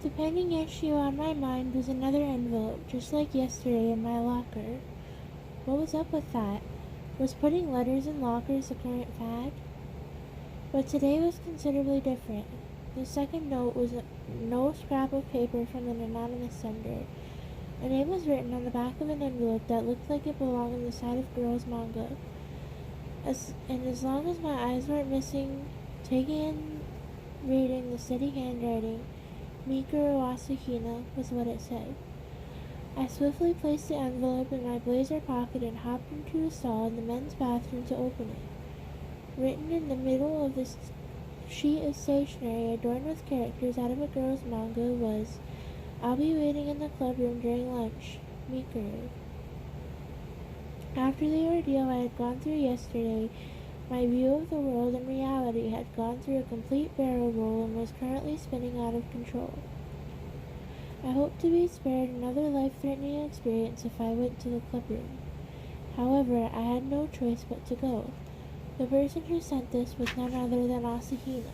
The pending issue on my mind was another envelope, just like yesterday in my locker. What was up with that? Was putting letters in lockers a current fad? But today was considerably different. The second note was no scrap of paper from an anonymous sender. A name was written on the back of an envelope that looked like it belonged on the side of girls' manga. As long as my eyes weren't missing, taking in reading the steady handwriting, Mikuro Asahina was what it said. I swiftly placed the envelope in my blazer pocket and hopped into a stall in the men's bathroom to open it. Written in the middle of this sheet of stationery adorned with characters out of a girl's manga was, "I'll be waiting in the clubroom during lunch. Mikuru." After the ordeal I had gone through yesterday, my view of the world and reality had gone through a complete barrel roll and was currently spinning out of control. I hoped to be spared another life-threatening experience if I went to the clubroom. However, I had no choice but to go. The person who sent this was none other than Asahina.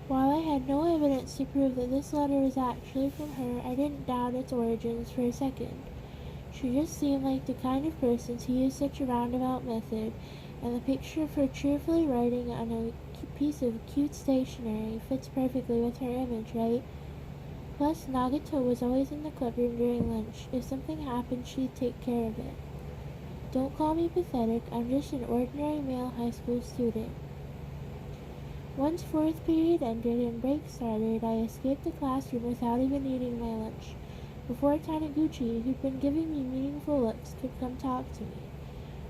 While I had no evidence to prove that this letter was actually from her, I didn't doubt its origins for a second. She just seemed like the kind of person to use such a roundabout method, and the picture of her cheerfully writing on a piece of cute stationery fits perfectly with her image, right? Plus, Nagato was always in the clubroom during lunch. If something happened, she'd take care of it. Don't call me pathetic, I'm just an ordinary male high school student. Once fourth period ended and break started, I escaped the classroom without even eating my lunch, before Taniguchi, who'd been giving me meaningful looks, could come talk to me.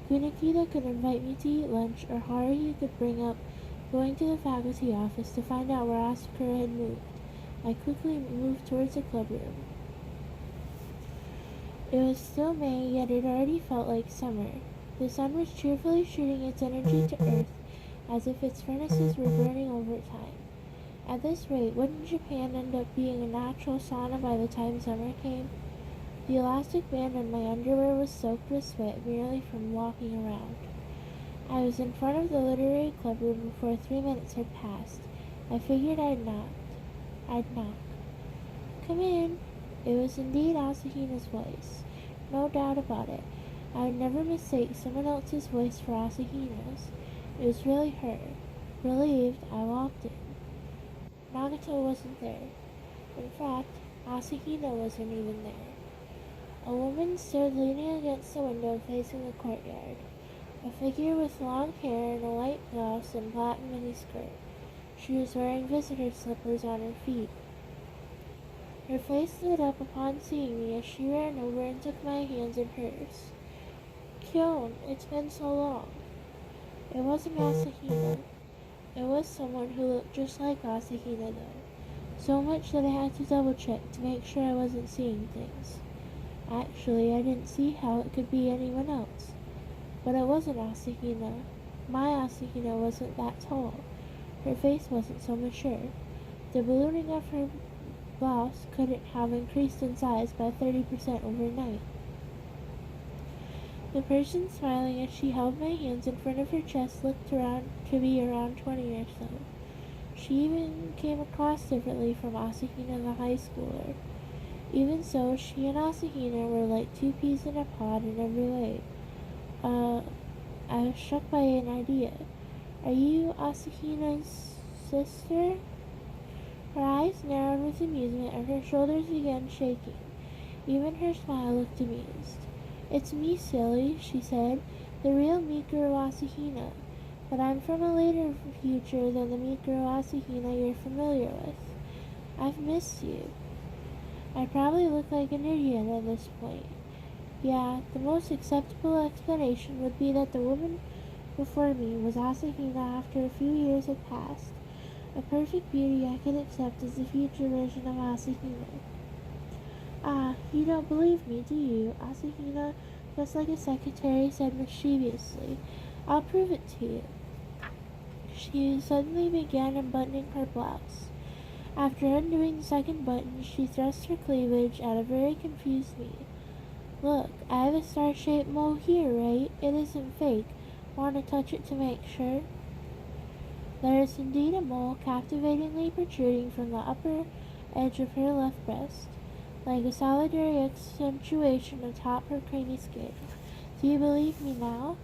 Kunikita could invite me to eat lunch, or Haruhi could bring up going to the faculty office to find out where Asakura had moved. I quickly moved towards the clubroom. It was still May, yet it already felt like summer. The sun was cheerfully shooting its energy to earth, as if its furnaces were burning overtime. At this rate, wouldn't Japan end up being a natural sauna by the time summer came? The elastic band on my underwear was soaked with sweat merely from walking around. I was in front of the literary clubroom before 3 minutes had passed. I figured I'd knock. "Come in." It was indeed Asahina's voice. No doubt about it. I would never mistake someone else's voice for Asahina's. It was really her. Relieved, I walked in. Nagato wasn't there. In fact, Asahina wasn't even there. A woman stood leaning against the window facing the courtyard. A figure with long hair and a white blouse and black miniskirt. She was wearing visitor slippers on her feet. Her face lit up upon seeing me as she ran over and took my hands in hers. "Kyon, it's been so long." It wasn't Asahina. It was someone who looked just like Asahina, though. So much that I had to double-check to make sure I wasn't seeing things. Actually, I didn't see how it could be anyone else. But it wasn't Asahina. My Asahina wasn't that tall. Her face wasn't so mature. The ballooning of her blouse couldn't have increased in size by 30% overnight. The person smiling as she held my hands in front of her chest looked around to be around 20 or so. She even came across differently from Asahina the high schooler. Even so, she and Asahina were like two peas in a pod in every way. I was struck by an idea. "Are you Asahina's sister?" Her eyes narrowed with amusement and her shoulders began shaking. Even her smile looked amused. "It's me, silly," she said, "the real Mikuro Asahina. But I'm from a later future than the Mikuro Asahina you're familiar with. I've missed you." I probably look like an idiot at this point. Yeah, the most acceptable explanation would be that the woman before me was Asahina after a few years had passed. A perfect beauty I could accept as the future version of Asahina. "Ah, you don't believe me, do you?" Asahina, just like a secretary, said mischievously. "I'll prove it to you." She suddenly began unbuttoning her blouse. After undoing the second button, she thrust her cleavage at a very confused me. "Look, I have a star-shaped mole here, right? It isn't fake. Want to touch it to make sure?" There is indeed a mole captivatingly protruding from the upper edge of her left breast, like a solitary accentuation atop her creamy skin. Do you believe me now?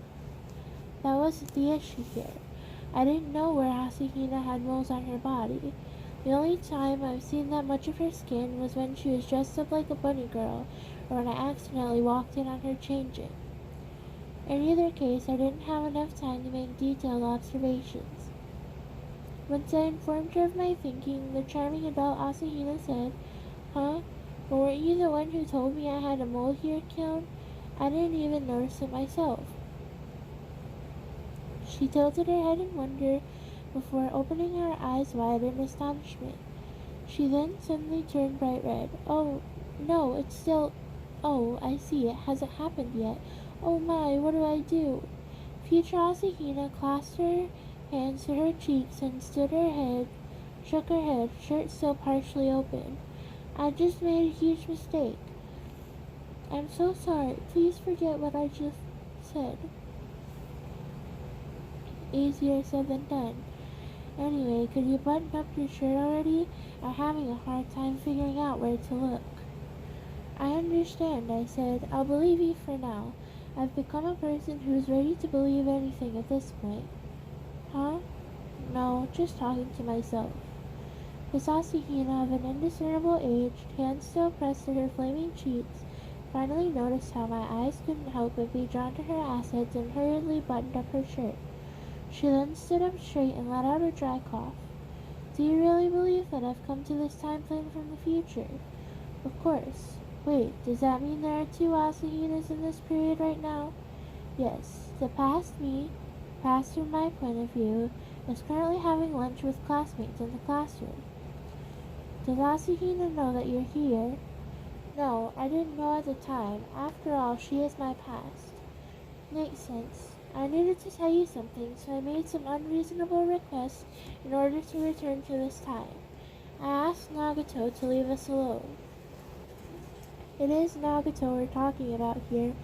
That wasn't the issue here. I didn't know where Asahina had moles on her body. The only time I've seen that much of her skin was when she was dressed up like a bunny girl, or when I accidentally walked in on her changing. In either case, I didn't have enough time to make detailed observations. Once I informed her of my thinking, the charming adult Asahina said, "Huh? But weren't you the one who told me I had a mole here, Kyon? I didn't even notice it myself." She tilted her head in wonder before opening her eyes wide in astonishment. She then suddenly turned bright red. "Oh, no, it's still... Oh, I see, it hasn't happened yet. Oh my, what do I do?" Future Asahina clasped her hands to her cheeks and shook her head, shirt still partially open. "I just made a huge mistake. I'm so sorry. Please forget what I just said." Easier said than done. Anyway, could you button up your shirt already? I'm having a hard time figuring out where to look. "I understand," I said. "I'll believe you for now. I've become a person who's ready to believe anything at this point." "Huh?" "No, just talking to myself." Miss Asahina, of an indiscernible age, hands still pressed to her flaming cheeks, finally noticed how my eyes couldn't help but be drawn to her assets and hurriedly buttoned up her shirt. She then stood up straight and let out a dry cough. "Do you really believe that I've come to this time plane from the future?" "Of course. Wait, does that mean there are two Asahinas in this period right now?" "Yes. The past me, past from my point of view, is currently having lunch with classmates in the classroom." "Does Asahina know that you're here?" "No, I didn't know at the time. After all, she is my past." "Makes sense. I needed to tell you something, so I made some unreasonable requests in order to return to this time. I asked Nagato to leave us alone." It is Nagato we're talking about here,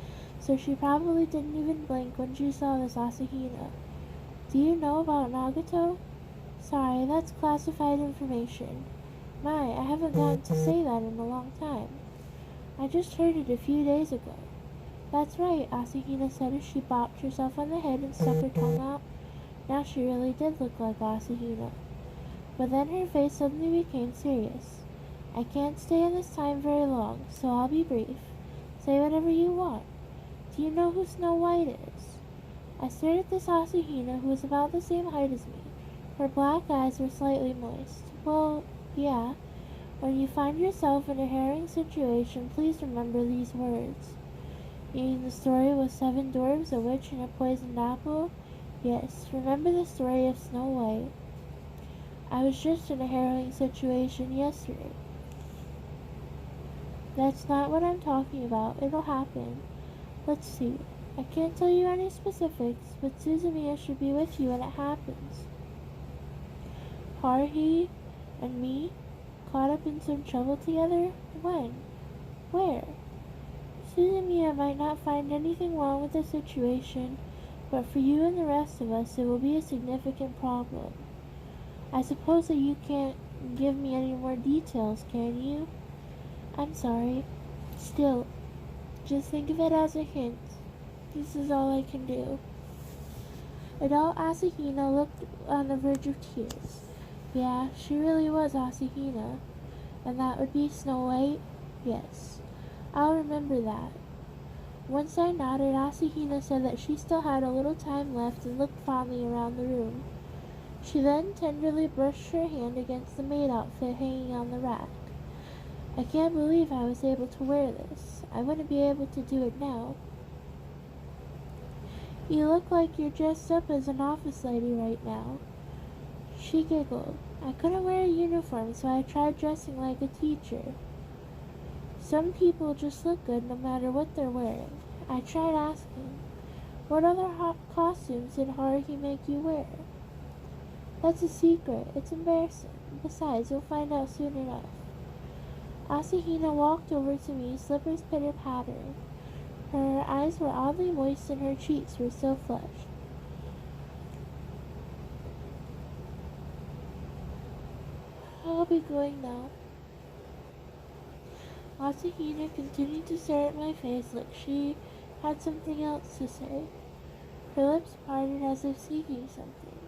so she probably didn't even blink when she saw this Asahina. "Do you know about Nagato?" "Sorry, that's classified information." "My, I haven't gotten to say that in a long time." "I just heard it a few days ago." "That's right," Asahina said as she bopped herself on the head and stuck her tongue out. Now she really did look like Asahina. But then her face suddenly became serious. "I can't stay in this time very long, so I'll be brief. Say whatever you want. Do you know who Snow White is?" I stared at this Asahina, who was about the same height as me. Her black eyes were slightly moist. "Well, yeah. When you find yourself in a harrowing situation, please remember these words." "You mean the story with 7 dwarves, a witch, and a poisoned apple?" "Yes. Remember the story of Snow White." "I was just in a harrowing situation yesterday." "That's not what I'm talking about. It'll happen. Let's see. I can't tell you any specifics, but Suzumiya should be with you when it happens." "Haruhi and me? Caught up in some trouble together? When? Where?" "Suzumiya might not find anything wrong with the situation, but for you and the rest of us it will be a significant problem. I suppose that you can't give me any more details, can you?" "I'm sorry. Still, just think of it as a hint. This is all I can do." Adult Asahina looked on the verge of tears. Yeah, she really was Asahina. And that would be Snow White? Yes. I'll remember that. Once I nodded, Asahina said that she still had a little time left and looked fondly around the room. She then tenderly brushed her hand against the maid outfit hanging on the rack. "I can't believe I was able to wear this. I wouldn't be able to do it now." "You look like you're dressed up as an office lady right now." She giggled. "I couldn't wear a uniform, so I tried dressing like a teacher. Some people just look good no matter what they're wearing." I tried asking, "What other hot costumes did Haruhi make you wear?" "That's a secret. It's embarrassing. Besides, you'll find out soon enough." Asahina walked over to me, slippers pitter-pattering. Her eyes were oddly moist and her cheeks were still flushed. "I'll be going now." Asahina continued to stare at my face like she had something else to say. Her lips parted as if seeking something.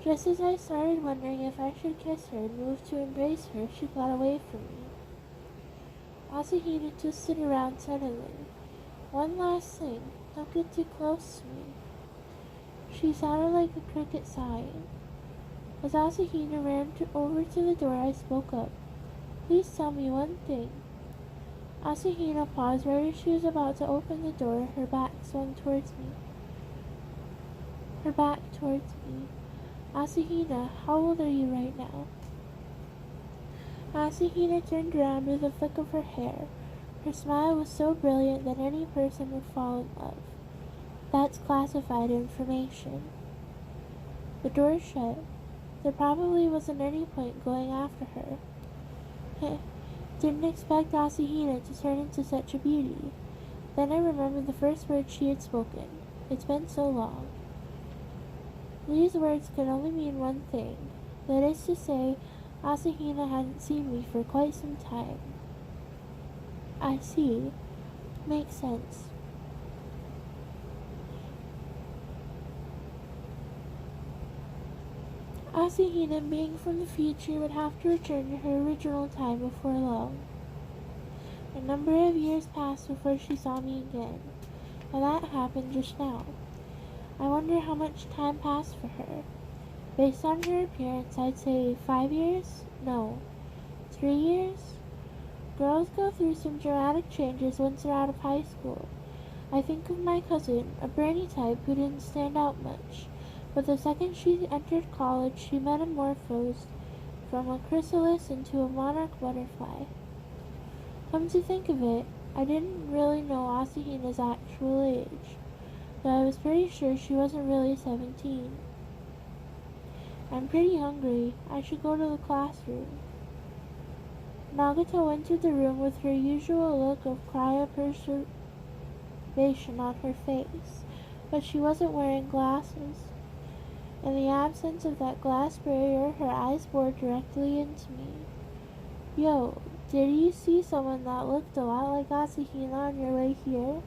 Just as I started wondering if I should kiss her and move to embrace her, she got away from me. Asahina twisted around suddenly. One last thing, don't get too close to me. She sounded like a cricket sighing. As Asahina ran over to the door, I spoke up. Please tell me one thing. Asahina paused right as she was about to open the door, her back swung towards me. Asahina, how old are you right now? Asahina turned around with a flick of her hair. Her smile was so brilliant that any person would fall in love. That's classified information. The door shut. There probably wasn't any point going after her. Didn't expect Asahina to turn into such a beauty. Then I remembered the first words she had spoken. It's been so long. These words could only mean one thing. That is to say, Asahina hadn't seen me for quite some time. I see. Makes sense. Asahina, being from the future, would have to return to her original time before long. A number of years passed before she saw me again, and that happened just now. I wonder how much time passed for her. Based on her appearance, I'd say 5 years? No, 3 years? Girls go through some dramatic changes once they're out of high school. I think of my cousin, a brainy type who didn't stand out much, but the second she entered college, she metamorphosed from a chrysalis into a monarch butterfly. Come to think of it, I didn't really know Asahina's actual age, though I was pretty sure she wasn't really 17. I'm pretty hungry. I should go to the classroom. Nagito entered the room with her usual look of cryopreservation on her face, but she wasn't wearing glasses. In the absence of that glass barrier, her eyes bored directly into me. Yo, did you see someone that looked a lot like Asahina on your way here?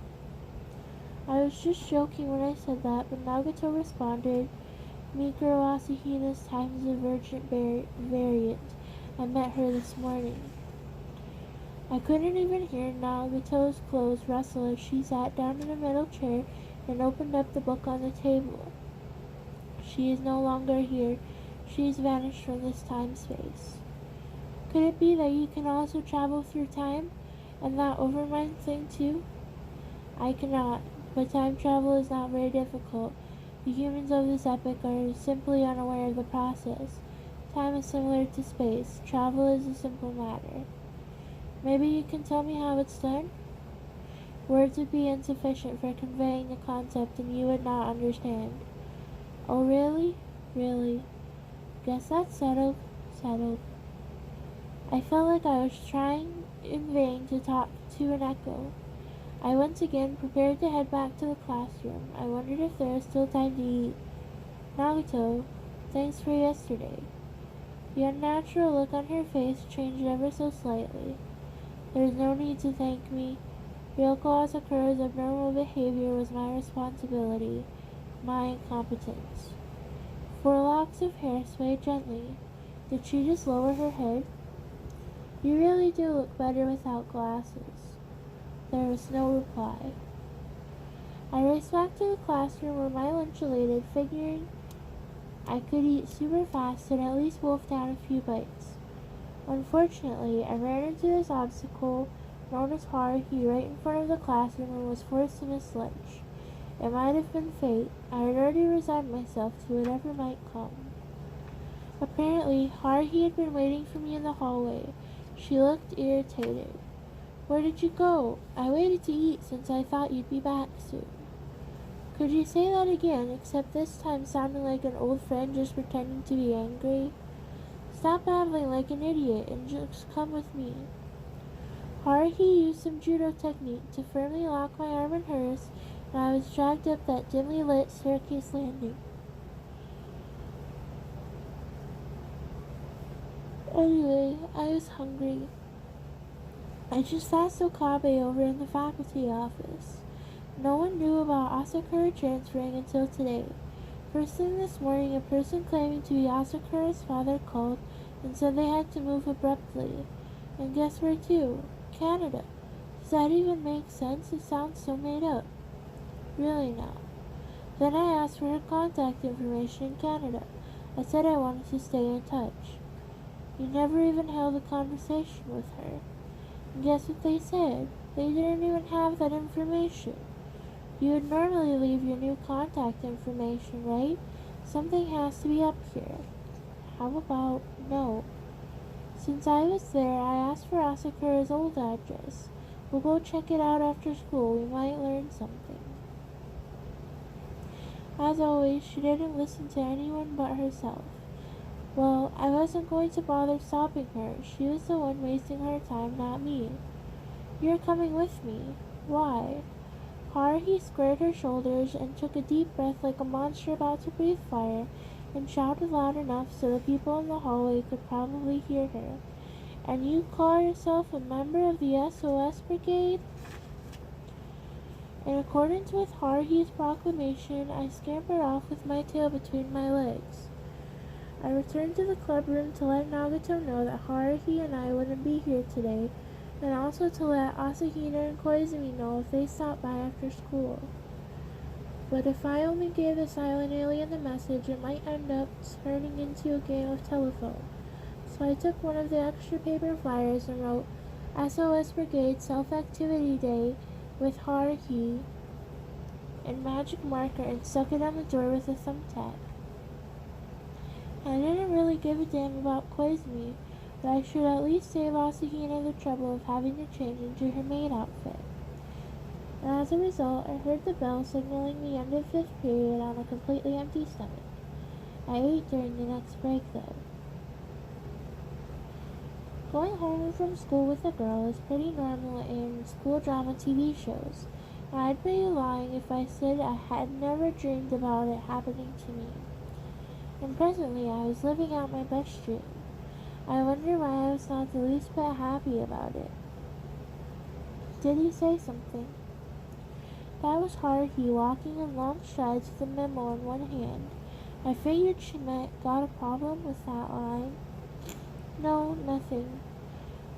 I was just joking when I said that, but Nagito responded, Mikuro Asahina's Times Divergent variant. I met her this morning. I couldn't even hear Nagito's clothes rustle as she sat down in a metal chair and opened up the book on the table. She is no longer here. She has vanished from this time-space. Could it be that you can also travel through time, and that overmind thing too? I cannot, but time travel is not very difficult. The humans of this epoch are simply unaware of the process. Time is similar to space. Travel is a simple matter. Maybe you can tell me how it's done? Words would be insufficient for conveying the concept, and you would not understand. Oh, really? Really? Guess that's settled. Settled. I felt like I was trying in vain to talk to an echo. I once again prepared to head back to the classroom. I wondered if there was still time to eat. Nagito, thanks for yesterday. The unnatural look on her face changed ever so slightly. There is no need to thank me. Ryoko Asakura's abnormal behavior was my responsibility, my incompetence. 4 locks of hair swayed gently. Did she just lower her head? You really do look better without glasses. There was no reply. I raced back to the classroom where my lunch awaited, figuring I could eat super fast and at least wolf down a few bites. Unfortunately, I ran into this obstacle known as Haruhi right in front of the classroom and was forced to miss lunch. It might have been fate. I had already resigned myself to whatever might come. Apparently, Haruhi had been waiting for me in the hallway. She looked irritated. Where did you go? I waited to eat since I thought you'd be back soon. Could you say that again, except this time sounding like an old friend just pretending to be angry? Stop babbling like an idiot and just come with me. Haruhi used some judo technique to firmly lock my arm in hers, and I was dragged up that dimly lit staircase landing. Anyway, I was hungry. I just asked Okabe over in the faculty office. No one knew about Asakura transferring until today. First thing this morning, a person claiming to be Asakura's father called and said they had to move abruptly. And guess where to? Canada. Does that even make sense? It sounds so made up. Really not. Then I asked for her contact information in Canada. I said I wanted to stay in touch. You never even held a conversation with her. And guess what they said? They didn't even have that information. You would normally leave your new contact information, right? Something has to be up here. How about no? Since I was there, I asked for Asakura's old address. We'll go check it out after school. We might learn something. As always, she didn't listen to anyone but herself. Well, I wasn't going to bother stopping her. She was the one wasting her time, not me. You're coming with me. Why? Haruhi squared her shoulders and took a deep breath like a monster about to breathe fire and shouted loud enough so the people in the hallway could probably hear her. And you call yourself a member of the SOS Brigade? In accordance with Haruhi's proclamation, I scampered off with my tail between my legs. I returned to the club room to let Nagato know that Haruhi and I wouldn't be here today, and also to let Asahina and Koizumi know if they stopped by after school. But if I only gave the silent alien the message, it might end up turning into a game of telephone. So I took one of the extra paper flyers and wrote SOS Brigade Self-Activity Day with Haruhi and magic marker and stuck it on the door with a thumbtack. I didn't really give a damn about Koizumi, but I should at least save Asahina the trouble of having to change into her maid outfit. And as a result, I heard the bell signaling the end of 5th period on a completely empty stomach. I ate during the next break, though. Going home from school with a girl is pretty normal in school drama TV shows, and I'd be lying if I said I had never dreamed about it happening to me. And presently I was living out my best dream. I wonder why I was not the least bit happy about it. Did he say something? That was Haruhi walking in long strides with a memo in one hand. I figured she meant, got a problem with that line? No, nothing.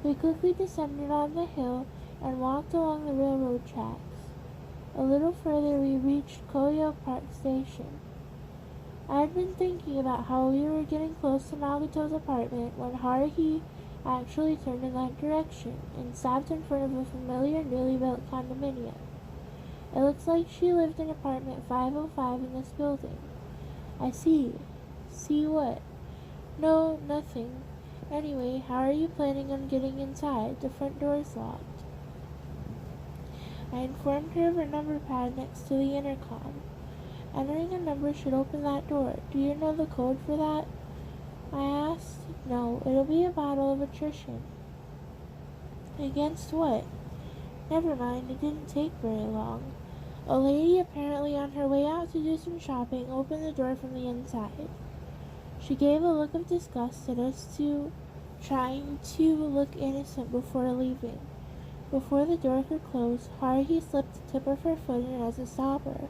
We quickly descended on the hill and walked along the railroad tracks. A little further we reached Koyo Park Station. I had been thinking about how we were getting close to Nagato's apartment when Haruhi actually turned in that direction and stopped in front of a familiar newly built condominium. It looks like she lived in apartment 505 in this building. I see. See what? No, nothing. Anyway, how are you planning on getting inside? The front door is locked. I informed her of her number pad next to the intercom. Entering a number should open that door. Do you know the code for that? I asked. No, it'll be a battle of attrition. Against what? Never mind, it didn't take very long. A lady, apparently on her way out to do some shopping, opened the door from the inside. She gave a look of disgust at us two, trying to look innocent before leaving. Before the door could close, Haruhi slipped the tip of her foot in as a stopper.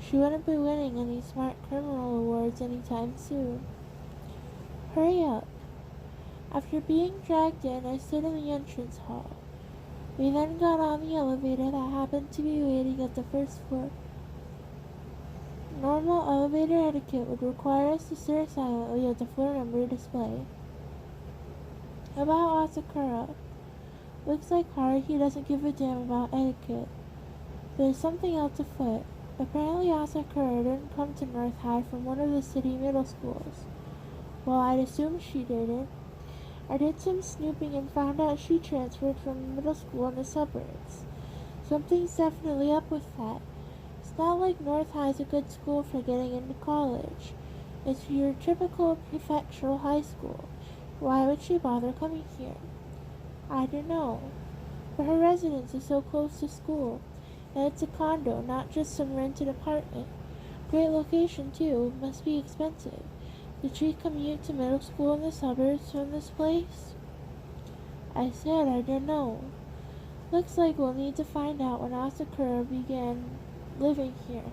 She wouldn't be winning any smart criminal awards anytime soon. Hurry up. After being dragged in, I stood in the entrance hall. We then got on the elevator that happened to be waiting at the first floor. Normal elevator etiquette would require us to stare silently at the floor number display. About Asakura. Looks like Haruhi doesn't give a damn about etiquette. There's something else afoot. Apparently Asakura didn't come to North High from one of the city middle schools. Well, I'd assume she didn't. I did some snooping and found out she transferred from middle school in the suburbs. Something's definitely up with that. It's not like North High's a good school for getting into college. It's your typical prefectural high school. Why would she bother coming here? I don't know. But her residence is so close to school. And it's a condo, not just some rented apartment. Great location, too. Must be expensive. Did she commute to middle school in the suburbs from this place? I said I don't know. Looks like we'll need to find out when Asakura began living here.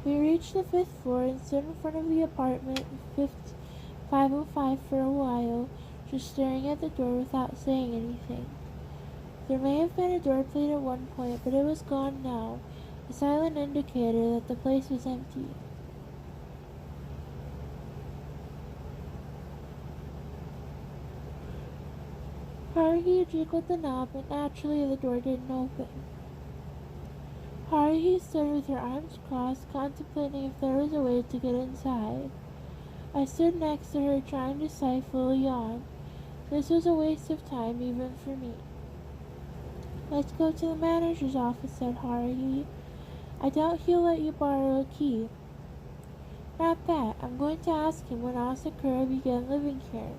We reached the 5th floor and stood in front of the apartment 505 for a while, just staring at the door without saying anything. There may have been a door plate at one point, but it was gone now, a silent indicator that the place was empty. Haruhi jiggled the knob, and naturally the door didn't open. Haruhi stood with her arms crossed, contemplating if there was a way to get inside. I stood next to her, trying to stifle a yawn. This was a waste of time, even for me. Let's go to the manager's office, said Haruhi. I doubt he'll let you borrow a key. Not that. I'm going to ask him when Asakura began living here.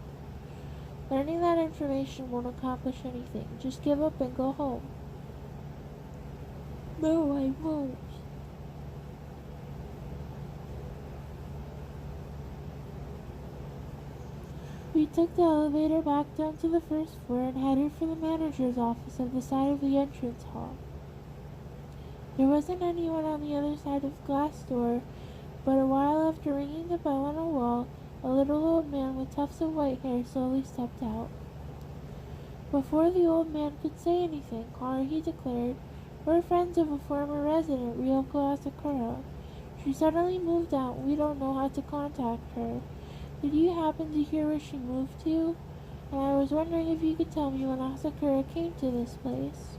Learning that information won't accomplish anything. Just give up and go home. No, I won't. We took the elevator back down to the 1st floor and headed for the manager's office at the side of the entrance hall. There wasn't anyone on the other side of the glass door, but a while after ringing the bell on a wall, a little old man with tufts of white hair slowly stepped out. Before the old man could say anything, Haruhi declared, "We're friends of a former resident, Ryoko Asakura. She suddenly moved out and we don't know how to contact her. Did you happen to hear where she moved to? And I was wondering if you could tell me when Asakura came to this place."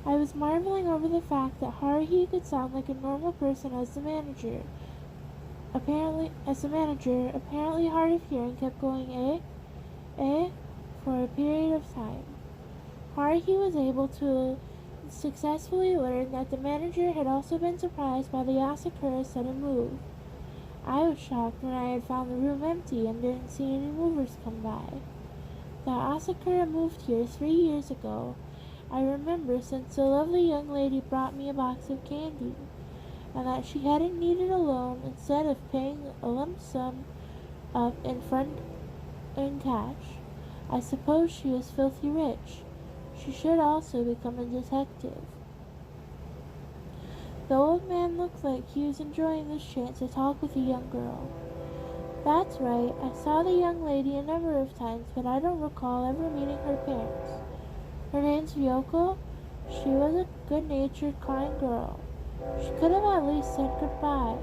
I was marveling over the fact that Haruhi could sound like a normal person as the manager. Apparently hard of hearing, kept going for a period of time. Haruhi was able to successfully learn that the manager had also been surprised by the Asakura sudden move. I was shocked when I had found the room empty and didn't see any movers come by. The Asakura moved here 3 years ago. I remember since the lovely young lady brought me a box of candy, and that she hadn't needed a loan instead of paying a lump sum up in front in cash. I suppose she was filthy rich. She should also become a detective. The old man looked like he was enjoying this chance to talk with a young girl. That's right, I saw the young lady a number of times, but I don't recall ever meeting her parents. Her name's Ryoko. She was a good-natured, kind girl. She could have at least said goodbye.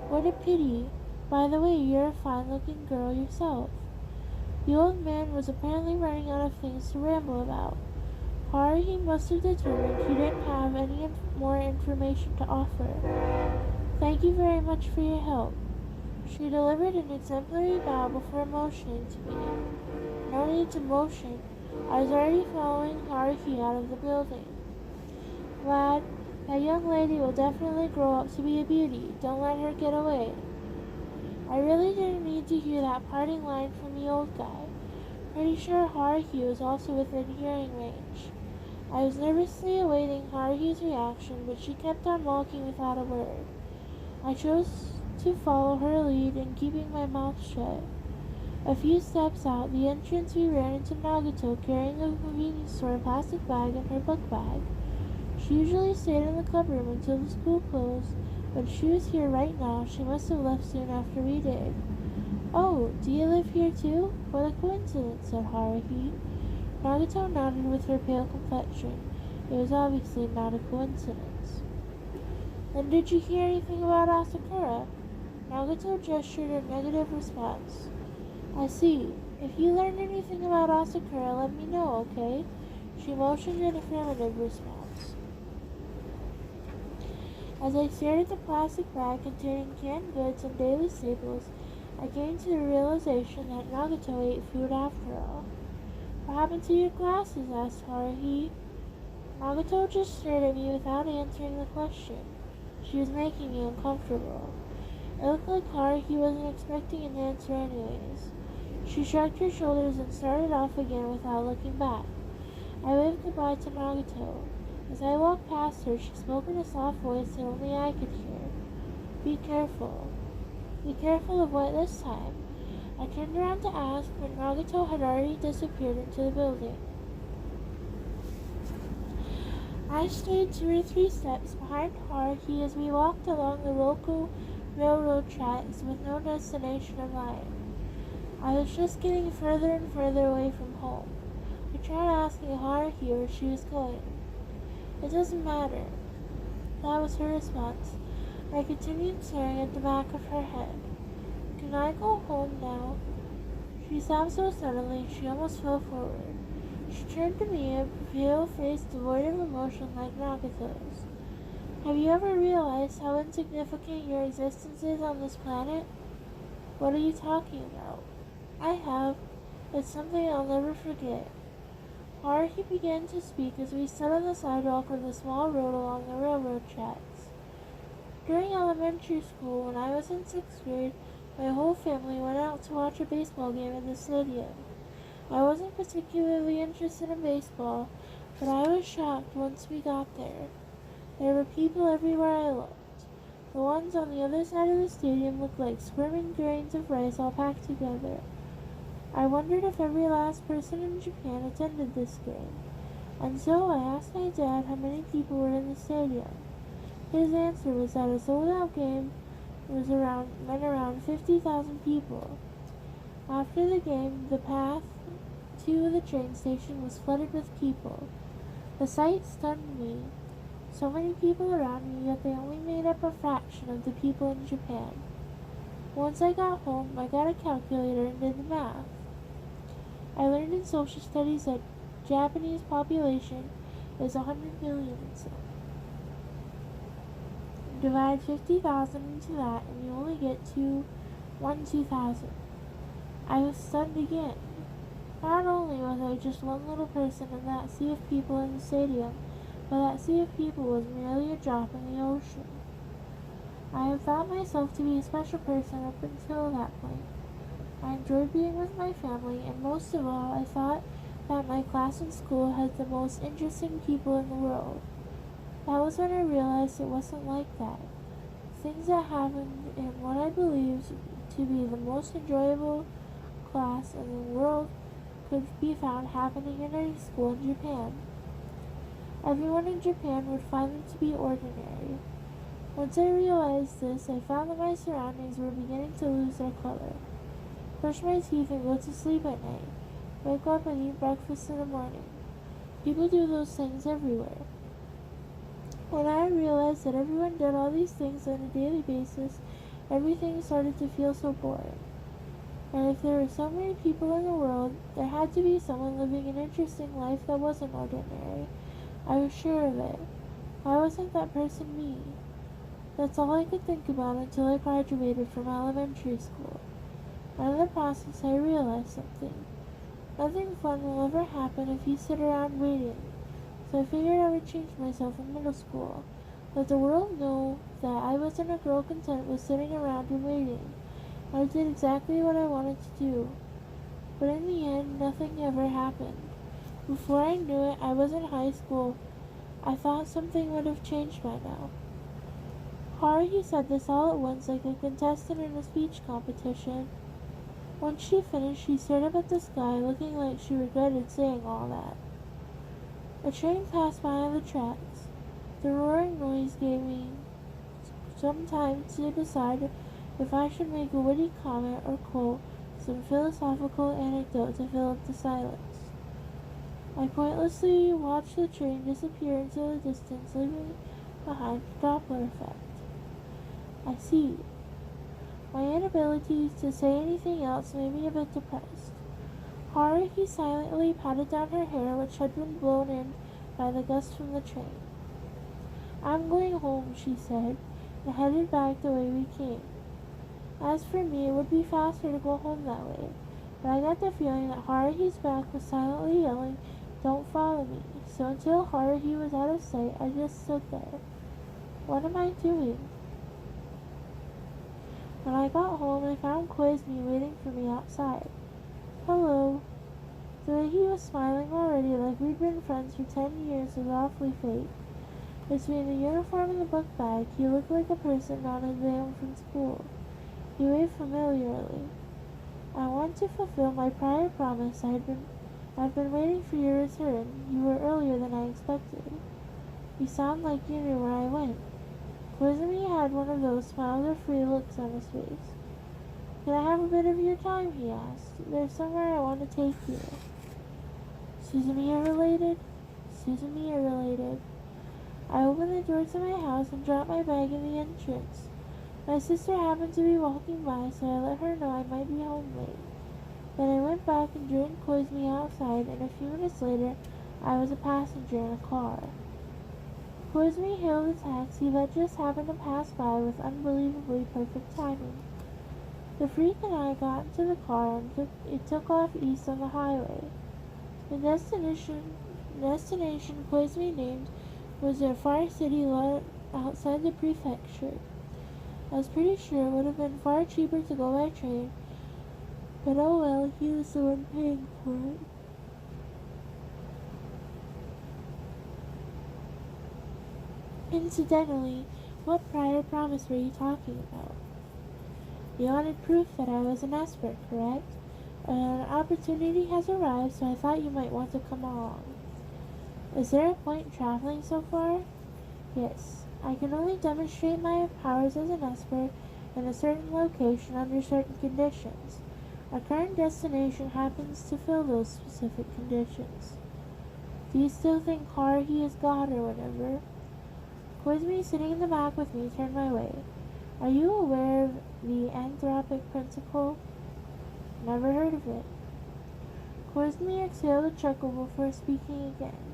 What a pity. By the way, you're a fine-looking girl yourself. The old man was apparently running out of things to ramble about. Haruhi must have determined he didn't have any more information to offer. Thank you very much for your help. She delivered an exemplary bow before motioning to me. No need to motion. I was already following Haruhi out of the building. Lad, that young lady will definitely grow up to be a beauty. Don't let her get away. I really didn't need to hear that parting line from the old guy. Pretty sure Haruhi was also within hearing range. I was nervously awaiting Haruhi's reaction, but she kept on walking without a word. I chose to follow her lead and keeping my mouth shut. A few steps out the entrance we ran into Nagato carrying a convenience store plastic bag and her book bag. She usually stayed in the clubroom until the school closed, but she was here right now. She must have left soon after we did. Oh, do you live here too? What a coincidence, said Haruhi. Nagato nodded with her pale complexion. It was obviously not a coincidence. Then did you hear anything about Asakura? Nagato gestured a negative response. I see. If you learn anything about Asakura, let me know, okay? She motioned an affirmative response. As I stared at the plastic bag containing canned goods and daily staples, I came to the realization that Nagato ate food after all. What happened to your glasses? Asked Haruhi. Nagato just stared at me without answering the question. She was making me uncomfortable. It looked like Haruhi wasn't expecting an answer anyways. She shrugged her shoulders and started off again without looking back. I waved goodbye to Nagato. As I walked past her, she spoke in a soft voice that only I could hear. Be careful. Be careful of what this time? I turned around to ask, but Nagato had already disappeared into the building. I stayed 2 or 3 steps behind Haruhi as we walked along the local railroad tracks with no destination in mind. I was just getting further and further away from home. I tried asking Haruhi where she was going. "It doesn't matter." That was her response. I continued staring at the back of her head. "Can I go home now?" She stopped so suddenly she almost fell forward. She turned to me, a pale face devoid of emotion like Nagato's. "Have you ever realized how insignificant your existence is on this planet?" "What are you talking about?" "I have. It's something I'll never forget." Haruhi began to speak as we stood on the sidewalk of the small road along the railroad tracks. "During elementary school, when I was in 6th grade, my whole family went out to watch a baseball game in the stadium. I wasn't particularly interested in baseball, but I was shocked once we got there. There were people everywhere I looked. The ones on the other side of the stadium looked like squirming grains of rice all packed together. I wondered if every last person in Japan attended this game, and so I asked my dad how many people were in the stadium. His answer was that a sold-out game meant around 50,000 people. After the game, the path to the train station was flooded with people. The sight stunned me. So many people around me, yet they only made up a fraction of the people in Japan. Once I got home, I got a calculator and did the math. I learned in social studies that Japanese population is 100 million and so. Divide 50,000 into that and you only get 2,000. I was stunned again. Not only was I just one little person in that sea of people in the stadium, but that sea of people was merely a drop in the ocean. I had thought myself to be a special person up until that point. I enjoyed being with my family, and most of all, I thought that my class in school had the most interesting people in the world. That was when I realized it wasn't like that. Things that happened in what I believed to be the most enjoyable class in the world could be found happening in any school in Japan. Everyone in Japan would find them to be ordinary. Once I realized this, I found that my surroundings were beginning to lose their color. Brush my teeth and go to sleep at night. Wake up and eat breakfast in the morning. People do those things everywhere. When I realized that everyone did all these things on a daily basis, everything started to feel so boring. And if there were so many people in the world, there had to be someone living an interesting life that wasn't ordinary. I was sure of it. Why wasn't that person me? That's all I could think about until I graduated from elementary school. And in the process, I realized something. Nothing fun will ever happen if you sit around waiting. So I figured I would change myself in middle school. Let the world know that I wasn't a girl content with sitting around and waiting. I did exactly what I wanted to do. But in the end, nothing ever happened. Before I knew it, I was in high school. I thought something would have changed by now. Haruhi said this all at once like a contestant in a speech competition. Once she finished, she stared up at the sky, looking like she regretted saying all that. A train passed by on the tracks. The roaring noise gave me some time to decide if I should make a witty comment or quote some philosophical anecdote to fill up the silence. I pointlessly watched the train disappear into the distance, leaving behind a Doppler effect. I see. My inability to say anything else made me a bit depressed. Haruhi silently patted down her hair, which had been blown in by the gust from the train. "I'm going home," she said, and headed back the way we came. As for me, it would be faster to go home that way, but I got the feeling that Haruhi's back was silently yelling, "Don't follow me," so until Haruhi was out of sight, I just stood there. What am I doing? When I got home, I found Koizumi waiting for me outside. "Hello." The way he was smiling already, like we'd been friends for 10 years, was awfully fake. Between the uniform and the book bag, he looked like a person on his way home from school. He waved familiarly. I want to fulfill my prior promise. I've been waiting for your return. You were earlier than I expected. You sound like you knew where I went. Koizumi had one of those smile-free looks on his face. Can I have a bit of your time? He asked. There's somewhere I want to take you. Suzumiya related? Suzumiya related. I opened the door to my house and dropped my bag in the entrance. My sister happened to be walking by, so I let her know I might be home late. Then I went back and joined Koizumi outside, and a few minutes later, I was a passenger in a car. Koizumi hailed a taxi that just happened to pass by with unbelievably perfect timing. The freak and I got into the car and took off east on the highway. The destination Koizumi named was a far city outside the prefecture. I was pretty sure it would have been far cheaper to go by train, but oh well, he was the one paying for it. Incidentally, what prior promise were you talking about? You wanted proof that I was an expert, correct? An opportunity has arrived, so I thought you might want to come along. Is there a point in traveling so far? Yes. I can only demonstrate my powers as an expert in a certain location under certain conditions. Our current destination happens to fill those specific conditions. Do you still think Haruhi is God or whatever? Koizumi, sitting in the back with me, turned my way. Are you aware of the anthropic principle? Never heard of it. Koizumi exhaled a chuckle before speaking again.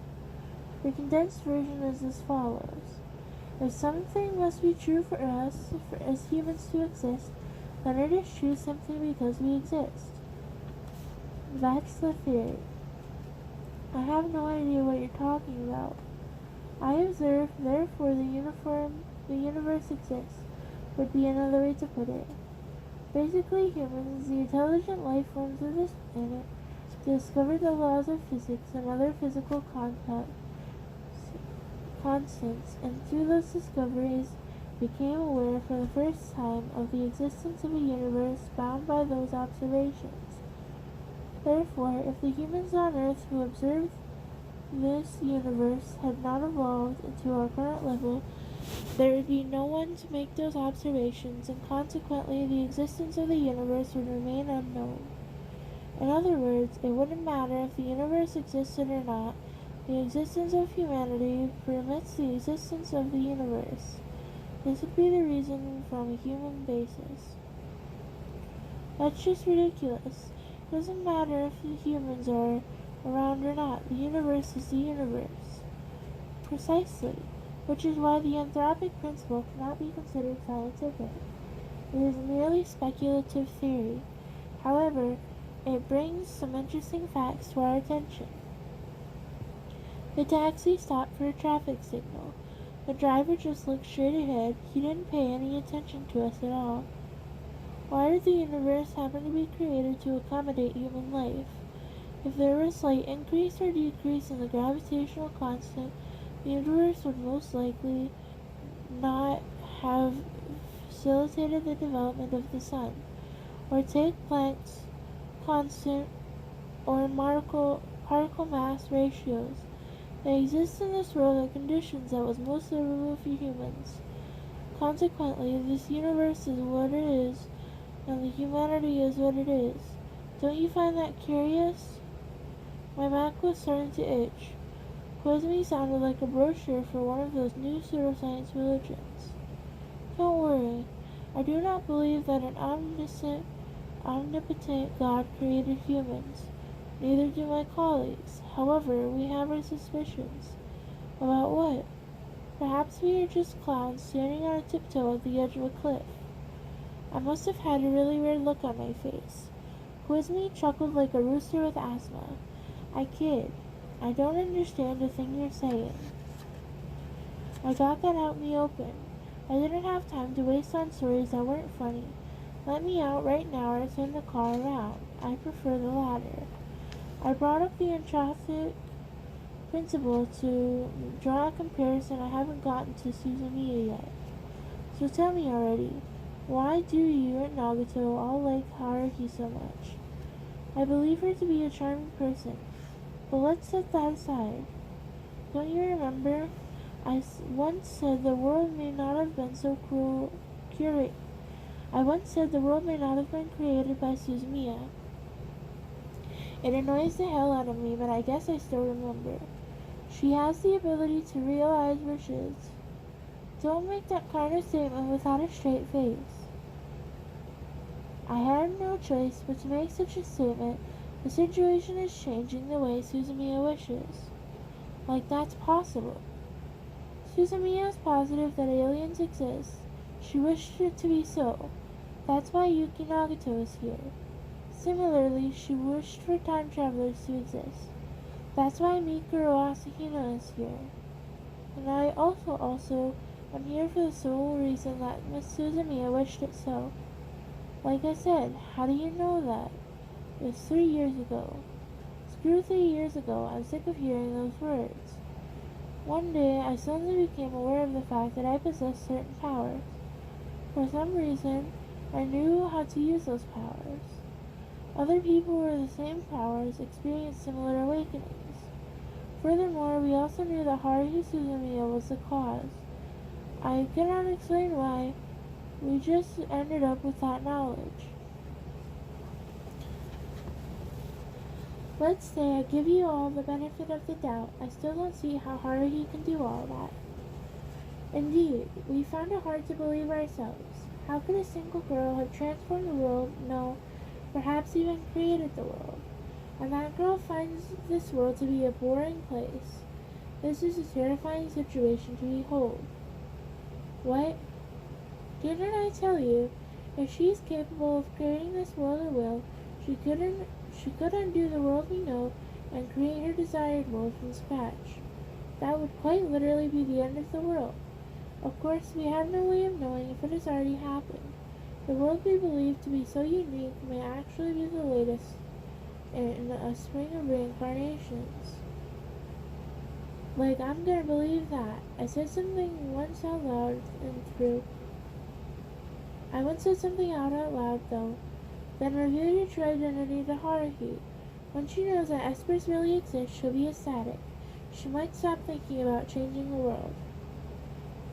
The condensed version is as follows. If something must be true for us, as humans to exist, then it is true simply because we exist. That's the theory. I have no idea what you're talking about. I observe, therefore the universe exists, would be another way to put it. Basically, humans, the intelligent life forms of this planet, discovered the laws of physics and other physical constants, and through those discoveries became aware for the first time of the existence of a universe bound by those observations. Therefore, if the humans on Earth who observed this universe had not evolved into our current level, there would be no one to make those observations, and consequently the existence of the universe would remain unknown. In other words, it wouldn't matter if the universe existed or not. The existence of humanity permits the existence of the universe. This would be the reason from a human basis. That's just ridiculous. It doesn't matter if the humans are around or not. The universe is the universe. Precisely. Which is why the anthropic principle cannot be considered scientific. It is merely speculative theory. However, it brings some interesting facts to our attention. The taxi stopped for a traffic signal. The driver just looked straight ahead. He didn't pay any attention to us at all. Why did the universe happen to be created to accommodate human life? If there were a slight increase or decrease in the gravitational constant, the universe would most likely not have facilitated the development of the sun. Or take Planck's constant or particle mass ratios. They exist in this world at conditions that was most favorable for humans. Consequently, this universe is what it is, and the humanity is what it is. Don't you find that curious? My back was starting to itch. Koizumi sounded like a brochure for one of those new pseudoscience religions. Don't worry. I do not believe that an omnipotent God created humans. Neither do my colleagues. However, we have our suspicions. About what? Perhaps we are just clowns standing on a tiptoe at the edge of a cliff. I must have had a really weird look on my face. Koizumi chuckled like a rooster with asthma. I kid. I don't understand a thing you're saying. I got that out in the open. I didn't have time to waste on stories that weren't funny. Let me out right now or turn the car around. I prefer the latter. I brought up the anthropic principle to draw a comparison I haven't gotten to Suzumiya yet. So tell me already, Why do you and Nagato all like Haruhi so much? I believe her to be a charming person, but let's set that aside. Don't you remember? Once said the world may not have been so I once said the world may not have been created by Suzumiya. It annoys the hell out of me, but I guess I still remember. She has the ability to realize wishes. Don't make that kind of statement without a straight face. I had no choice but to make such a statement. The situation is changing the way Suzumiya wishes. Like that's possible. Suzumiya is positive that aliens exist. She wished it to be so. That's why Yuki Nagato is here. Similarly, she wished for time travelers to exist. That's why Mikuro Asahino is here. And I also am here for the sole reason that Miss Suzumiya wished it so. Like I said, how do you know that? It was 3 years ago. Screw 3 years ago, I'm sick of hearing those words. One day, I suddenly became aware of the fact that I possessed certain powers. For some reason, I knew how to use those powers. Other people with the same powers experienced similar awakenings. Furthermore, we also knew that Haruhi Suzumiya was the cause. I cannot explain why. We just ended up with that knowledge. Let's say I give you all the benefit of the doubt. I still don't see how Haruhi can do all that. Indeed, we found it hard to believe ourselves. How could a single girl have transformed the world? No, perhaps even created the world. And that girl finds this world to be a boring place. This is a terrifying situation to behold. What? Didn't I tell you? If she is capable of creating this world at will, she could undo the world we know and create her desired world from scratch. That would quite literally be the end of the world. Of course, we have no way of knowing if it has already happened. The world we believe to be so unique may actually be the latest in a string of reincarnations. Like, I'm gonna believe that. I once said something out loud, though. Then reveal your true identity to Haruhi. When she knows that espers really exist, she'll be ecstatic. She might stop thinking about changing the world.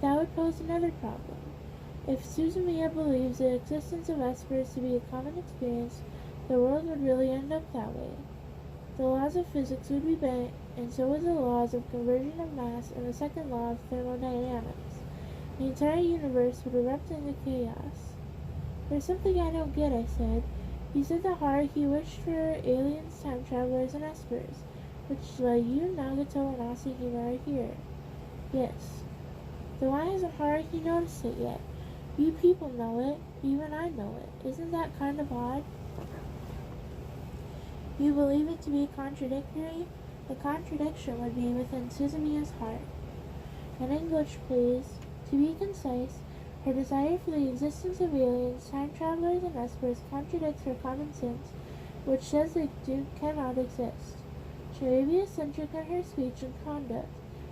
That would pose another problem. If Suzumiya believes the existence of espers to be a common experience, the world would really end up that way. The laws of physics would be bent, and so would the laws of conversion of mass and the second law of thermodynamics. The entire universe would erupt into chaos. There's something I don't get, I said. You said that Haruhi wished for aliens, time travelers, and espers, which is why you, Nagato, and Asahino are here. Yes. Then why hasn't Haruhi noticed it yet? You people know it. Even I know it. Isn't that kind of odd? You believe it to be contradictory? The contradiction would be within Suzumiya's heart. In English, please. To be concise, her desire for the existence of aliens, time travelers, and espers contradicts her common sense, which says they cannot exist. She may be eccentric in her speech and conduct,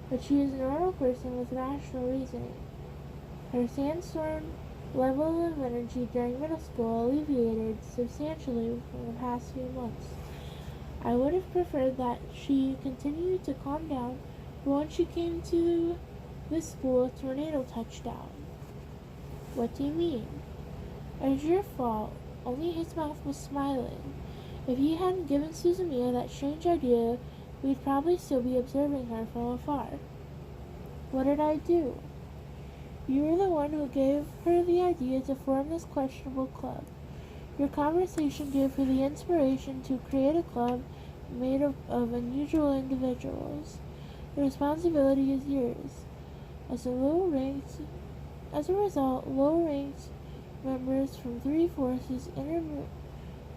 but she is a normal person with rational reasoning. Her sandstorm level of energy during middle school alleviated substantially from the past few months. I would have preferred that she continued to calm down, but when she came to this school, a tornado touched down. What do you mean? It was your fault. Only his mouth was smiling. If he hadn't given Suzumiya that strange idea, we'd probably still be observing her from afar. What did I do? You were the one who gave her the idea to form this questionable club. Your conversation gave her the inspiration to create a club made of unusual individuals. The responsibility is yours. As a result, low-ranked members from 3 forces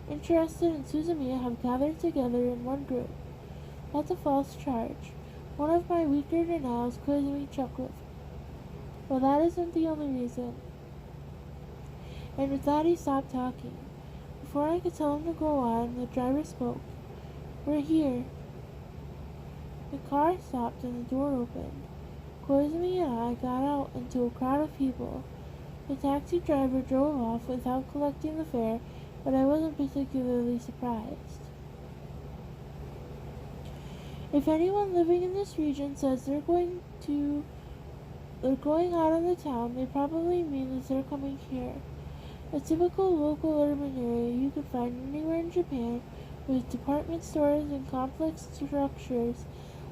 interested in Suzumiya have gathered together in one group. That's a false charge. One of my weaker denials caused me chuckle. Well, that isn't the only reason. And with that, he stopped talking. Before I could tell him to go on, the driver spoke. We're here. The car stopped and the door opened. Koizumi and I got out into a crowd of people. The taxi driver drove off without collecting the fare, but I wasn't particularly surprised. If anyone living in this region says they're going out of the town, they probably mean that they're coming here. A typical local urban area you could find anywhere in Japan, with department stores and complex structures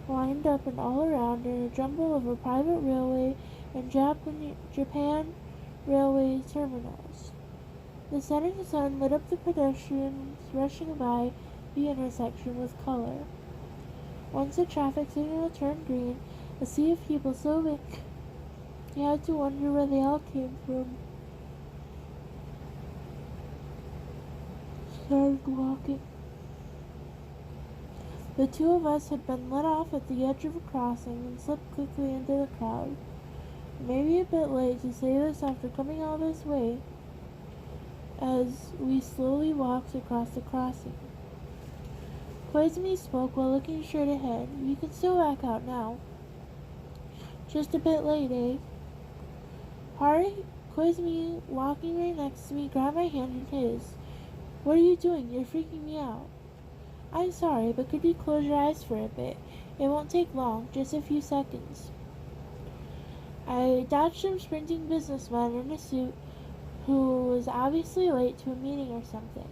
lined up and all around, and a jumble of a private railway and Japan railway terminals. The setting sun lit up the pedestrians rushing by the intersection with color. Once the traffic signal turned green, a sea of people so big you had to wonder where they all came from. Started walking. The two of us had been let off at the edge of a crossing and slipped quickly into the crowd. Maybe a bit late to say this after coming all this way, as we slowly walked across the crossing. Koizumi spoke while looking straight ahead. "You can still back out now." "Just a bit late, eh?" Koizumi, walking right next to me, grabbed my hand in his. "What are you doing? You're freaking me out." "I'm sorry, but could you close your eyes for a bit? It won't take long, just a few seconds." I dodged some sprinting businessman in a suit who was obviously late to a meeting or something.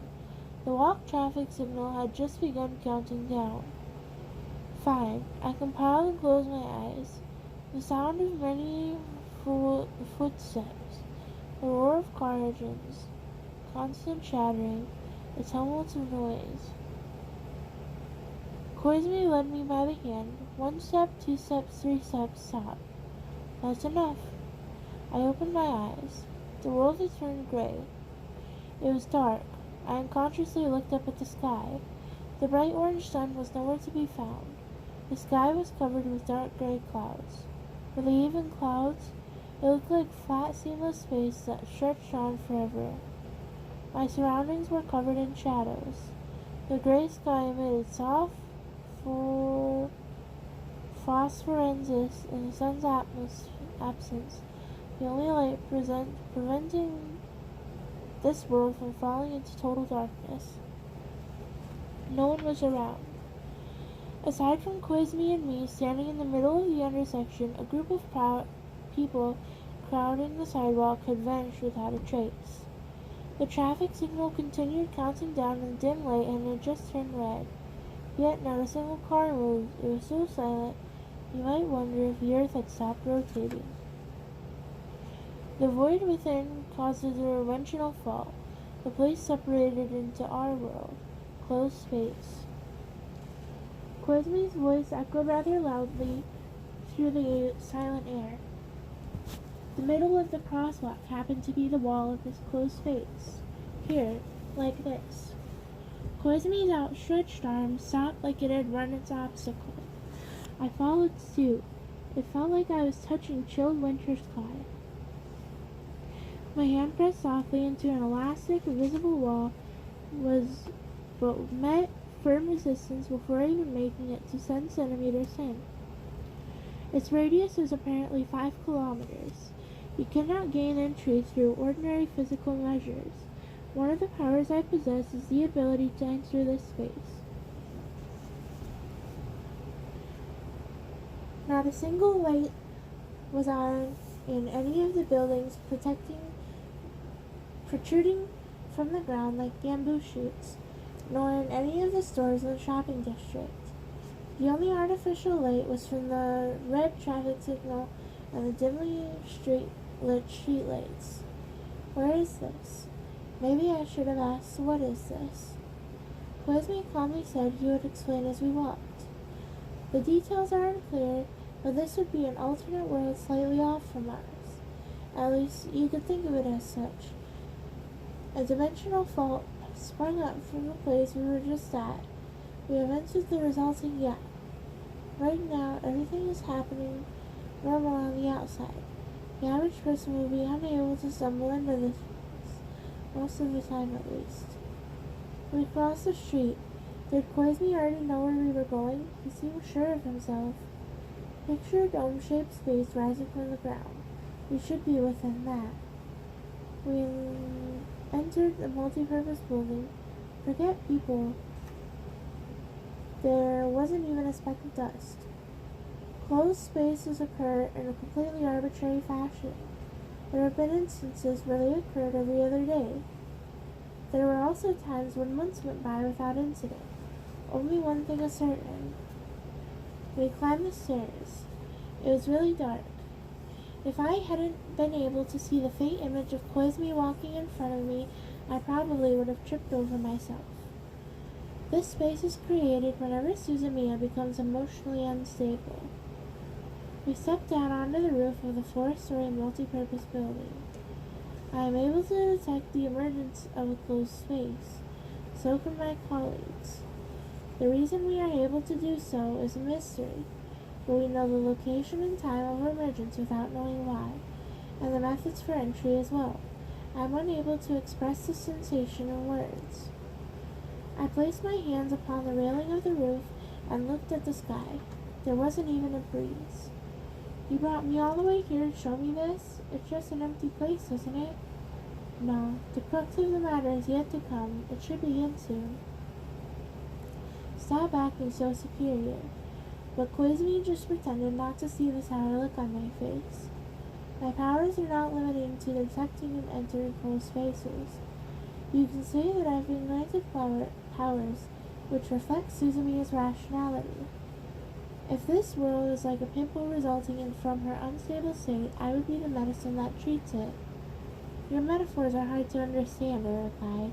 The walk traffic signal had just begun counting down. Fine, I compiled and closed my eyes. The sound of many footsteps, the roar of car engines, constant chattering, a tumult of noise. Koizumi led me by the hand. 1 step, 2 steps, 3 steps, stop. That's enough. I opened my eyes. The world had turned gray. It was dark. I unconsciously looked up at the sky. The bright orange sun was nowhere to be found. The sky was covered with dark gray clouds. Were they even clouds? It looked like flat, seamless space that stretched on forever. My surroundings were covered in shadows. The gray sky emitted soft phosphorescence in the sun's absence, the only light preventing this world from falling into total darkness. No one was around. Aside from Koizumi and me standing in the middle of the intersection, a group of people crowding the sidewalk had vanished without a trace. The traffic signal continued counting down in the dim light and had just turned red. Yet not a single car moved. It was so silent, you might wonder if the earth had stopped rotating. The void within caused a dimensional fault. The place separated into our world, closed space. Koizumi's voice echoed rather loudly through the silent air. The middle of the crosswalk happened to be the wall of this closed space. Here, like this. Koizumi's outstretched arm stopped like it had run its obstacle. I followed suit. It felt like I was touching chilled winter sky. My hand pressed softly into an elastic, visible wall, but met firm resistance before even making it to 10 centimeters in. Its radius was apparently 5 kilometers. You cannot gain entry through ordinary physical measures. One of the powers I possess is the ability to enter this space. Not a single light was on in any of the buildings protruding from the ground like bamboo shoots, nor in any of the stores in the shopping district. The only artificial light was from the red traffic signal and the dimly lit street lights. Where is this? Maybe I should have asked, what is this? Koizumi calmly said he would explain as we walked. The details are unclear, but this would be an alternate world slightly off from ours. At least you could think of it as such. A dimensional fault sprung up from the place we were just at. We have entered the resulting gap. Right now, everything is happening normal on the outside. The average person will be unable to stumble into this place, most of the time at least. We crossed the street. Did Koizumi already know where we were going? He seemed sure of himself. Picture a dome-shaped space rising from the ground. We should be within that. We entered the multi-purpose building. Forget people. There wasn't even a speck of dust. Closed spaces occur in a completely arbitrary fashion. There have been instances where they occurred every other day. There were also times when months went by without incident. Only one thing is certain. We climbed the stairs. It was really dark. If I hadn't been able to see the faint image of Koizumi walking in front of me, I probably would have tripped over myself. This space is created whenever Suzumiya becomes emotionally unstable. We stepped down onto the roof of the 4-story multi-purpose building. I am able to detect the emergence of a closed space. So can my colleagues. The reason we are able to do so is a mystery, but we know the location and time of emergence without knowing why, and the methods for entry as well. I am unable to express the sensation in words. I placed my hands upon the railing of the roof and looked at the sky. There wasn't even a breeze. You brought me all the way here to show me this? It's just an empty place, isn't it? No, the crux of the matter is yet to come. It should begin soon. Stop acting so superior. But Koizumi just pretended not to see the sour look on my face. My powers are not limited to detecting and entering closed spaces. You can say that I've been granted powers which reflect Suzumiya's rationality. If this world is like a pimple resulting from her unstable state, I would be the medicine that treats it. Your metaphors are hard to understand, I replied.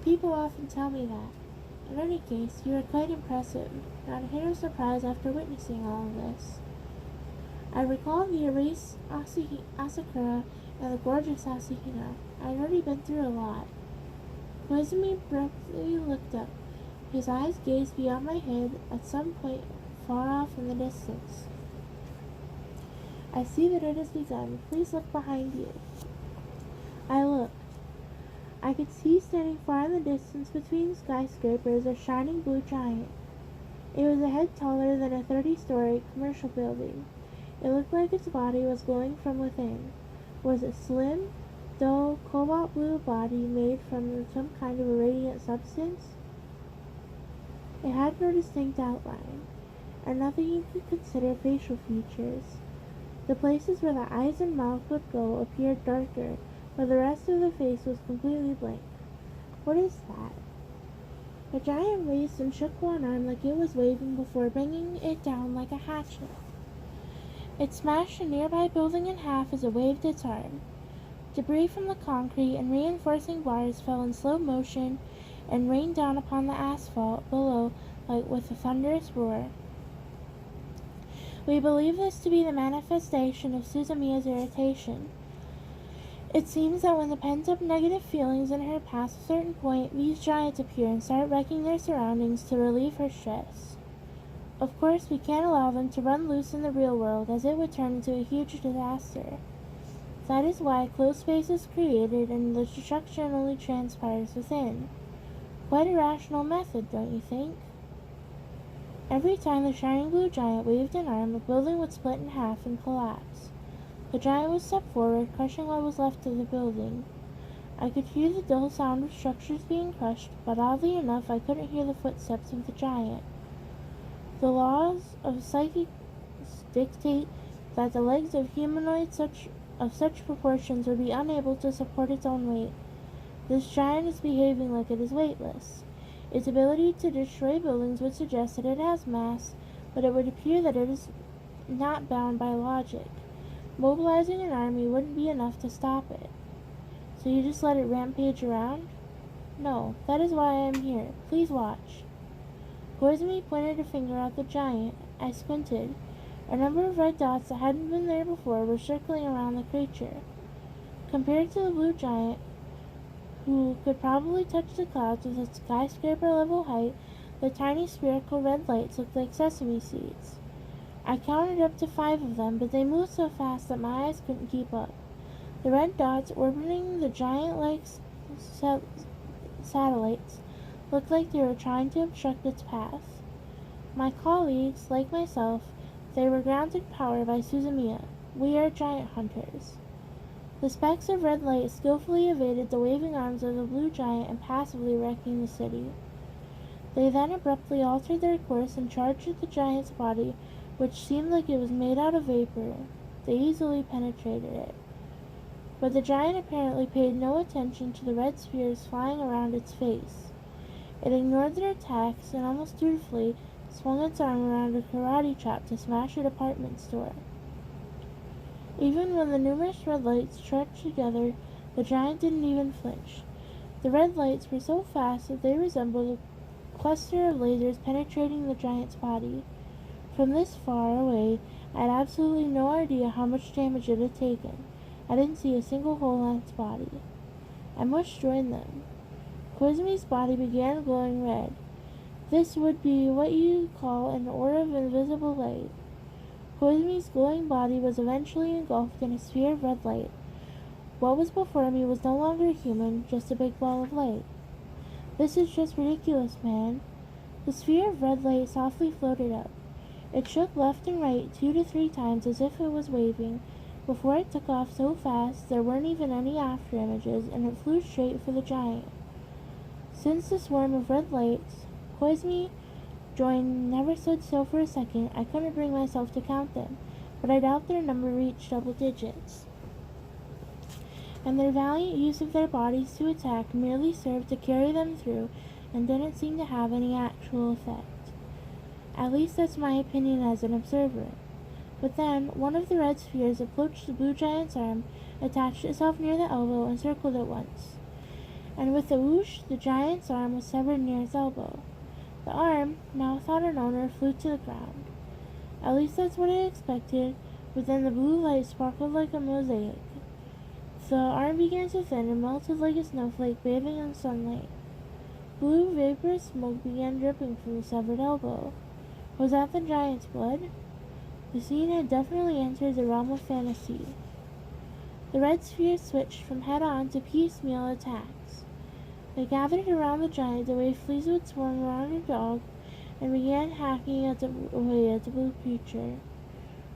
People often tell me that. In any case, you are quite impressive. Not a hint of surprise after witnessing all of this. I recalled the erased Asakura and the gorgeous Asahina. I had already been through a lot. Koizumi abruptly looked up. His eyes gazed beyond my head at some point far off in the distance. I see that it has begun. Please look behind you. I looked. I could see standing far in the distance between skyscrapers a shining blue giant. It was a head taller than a 30-story commercial building. It looked like its body was glowing from within. Was it slim, dull, cobalt blue body made from some kind of a radiant substance? It had no distinct outline, and nothing you could consider facial features. The places where the eyes and mouth would go appeared darker, but the rest of the face was completely blank. What is that? The giant raised and shook one arm like it was waving before bringing it down like a hatchet. It smashed a nearby building in half as it waved its arm. Debris from the concrete and reinforcing bars fell in slow motion and rained down upon the asphalt below like with a thunderous roar. We believe this to be the manifestation of Suzumiya's irritation. It seems that when the pent-up negative feelings in her pass a certain point, these giants appear and start wrecking their surroundings to relieve her stress. Of course, we can't allow them to run loose in the real world, as it would turn into a huge disaster. That is why closed space is created and the destruction only transpires within. Quite a rational method, don't you think? Every time the shining blue giant waved an arm, the building would split in half and collapse. The giant would step forward, crushing what was left of the building. I could hear the dull sound of structures being crushed, but oddly enough I couldn't hear the footsteps of the giant. The laws of psychics dictate that the legs of humanoids of such proportions would be unable to support its own weight. This giant is behaving like it is weightless. Its ability to destroy buildings would suggest that it has mass, but it would appear that it is not bound by logic. Mobilizing an army wouldn't be enough to stop it. So you just let it rampage around? No, that is why I am here. Please watch. Koizumi pointed a finger at the giant. I squinted. A number of red dots that hadn't been there before were circling around the creature. Compared to the blue giant, who could probably touch the clouds with its skyscraper-level height, the tiny spherical red lights looked like sesame seeds. I counted up to 5 of them, but they moved so fast that my eyes couldn't keep up. The red dots orbiting the giant-like satellites looked like they were trying to obstruct its path. My colleagues, like myself, they were granted power by Suzumiya. We are giant hunters. The specks of red light skillfully evaded the waving arms of the blue giant, impassively wrecking the city. They then abruptly altered their course and charged at the giant's body, which seemed like it was made out of vapor. They easily penetrated it. But the giant apparently paid no attention to the red spheres flying around its face. It ignored their attacks and almost dutifully swung its arm around a karate chop to smash a department store. Even when the numerous red lights charged together, the giant didn't even flinch. The red lights were so fast that they resembled a cluster of lasers penetrating the giant's body. From this far away, I had absolutely no idea how much damage it had taken. I didn't see a single hole on its body. I must join them. Koizmi's body began glowing red. This would be what you call an aura of invisible light. Koizmi's glowing body was eventually engulfed in a sphere of red light. What was before me was no longer human, just a big ball of light. This is just ridiculous, man. The sphere of red light softly floated up. It shook left and right 2 to 3 times as if it was waving, before it took off so fast there weren't even any after images, and it flew straight for the giant. Since the swarm of red lights, Koizmi joined, never stood still for a second. I couldn't bring myself to count them, but I doubt their number reached double digits. And their valiant use of their bodies to attack merely served to carry them through and didn't seem to have any actual effect. At least that's my opinion as an observer. But then, one of the red spheres approached the blue giant's arm, attached itself near the elbow, and circled it once. And with a whoosh, the giant's arm was severed near its elbow. The arm, now without an owner, flew to the ground. At least that's what I expected, but then the blue light sparkled like a mosaic. The arm began to thin and melted like a snowflake bathing in sunlight. Blue vaporous smoke began dripping from the severed elbow. Was that the giant's blood? The scene had definitely entered the realm of fantasy. The red sphere switched from head-on to piecemeal attacks. They gathered around the giant the way fleas would swarm around a dog, and began hacking away at the blue creature.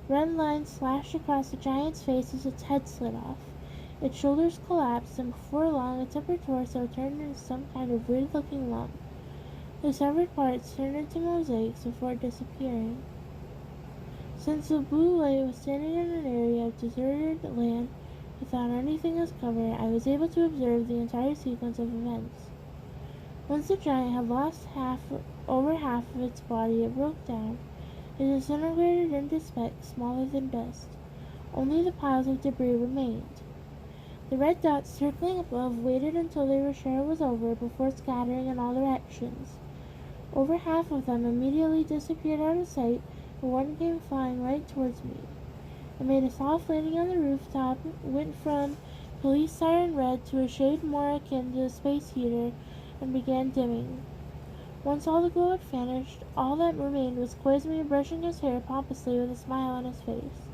Red lines slashed across the giant's face as its head slid off. Its shoulders collapsed, and before long its upper torso turned into some kind of weird-looking lump. The severed parts turned into mosaics before disappearing. Since the blue light was standing in an area of deserted land without anything as cover, I was able to observe the entire sequence of events. Once the giant had lost over half of its body, it broke down. It disintegrated into specks smaller than dust. Only the piles of debris remained. The red dots circling above waited until they were sure it was over before scattering in all directions. Over half of them immediately disappeared out of sight, but one came flying right towards me. It made a soft landing on the rooftop, went from police siren red to a shade more akin to a space heater, and began dimming. Once all the glow had vanished, all that remained was Koizumi brushing his hair pompously with a smile on his face.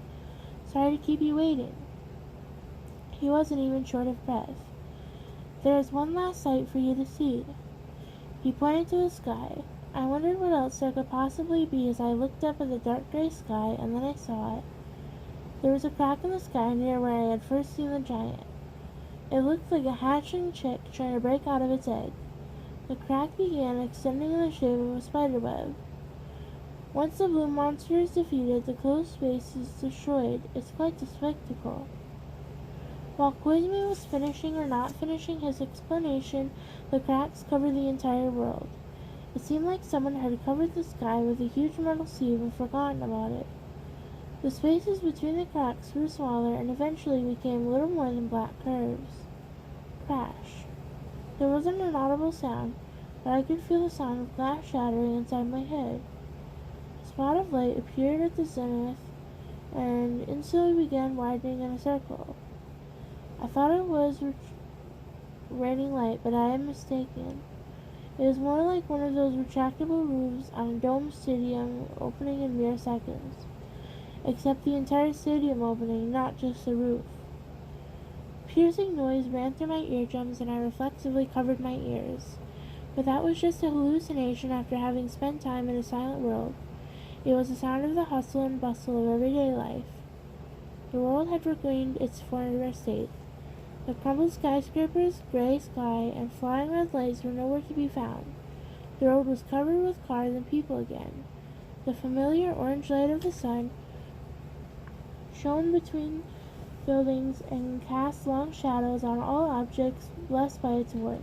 "Sorry to keep you waiting." He wasn't even short of breath. "There is one last sight for you to see." He pointed to the sky. I wondered what else there could possibly be as I looked up at the dark gray sky, and then I saw it. There was a crack in the sky near where I had first seen the giant. It looked like a hatching chick trying to break out of its egg. The crack began extending in the shape of a spider web. Once the blue monster is defeated, the closed space is destroyed. It's quite a spectacle. While Koizumi was finishing or not finishing his explanation, the cracks covered the entire world. It seemed like someone had covered the sky with a huge metal sieve and forgotten about it. The spaces between the cracks grew smaller and eventually became little more than black curves. Crash. There wasn't an audible sound, but I could feel the sound of glass shattering inside my head. A spot of light appeared at the zenith and instantly began widening in a circle. I thought it was raining light, but I am mistaken. It was more like one of those retractable roofs on a domed stadium opening in mere seconds. Except the entire stadium opening, not just the roof. Piercing noise ran through my eardrums and I reflexively covered my ears. But that was just a hallucination after having spent time in a silent world. It was the sound of the hustle and bustle of everyday life. The world had regained its former state. The crumbled skyscrapers, gray sky, and flying red lights were nowhere to be found. The road was covered with cars and people again. The familiar orange light of the sun shone between buildings and cast long shadows on all objects blessed by its warmth.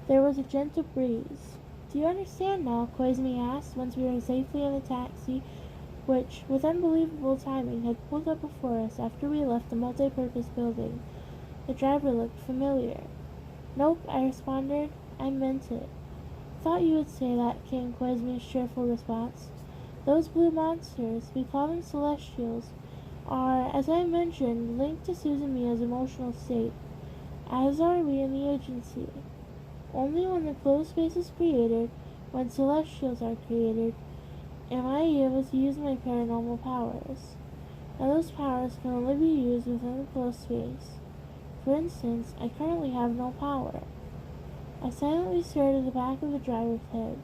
There was a gentle breeze. "Do you understand now?" Koizumi asked, once we were safely in the taxi which, with unbelievable timing, had pulled up before us after we left the multi-purpose building. The driver looked familiar. "Nope," I responded. "I meant it." "Thought you would say that," came Koizumi's cheerful response. "Those blue monsters, we call them celestials, are, as I mentioned, linked to Suzumiya's emotional state, as are we in the agency. Only when the closed space is created, when celestials are created, am I able to use my paranormal powers. Now those powers can only be used within the closed space. For instance, I currently have no power." I silently stared at the back of the driver's head.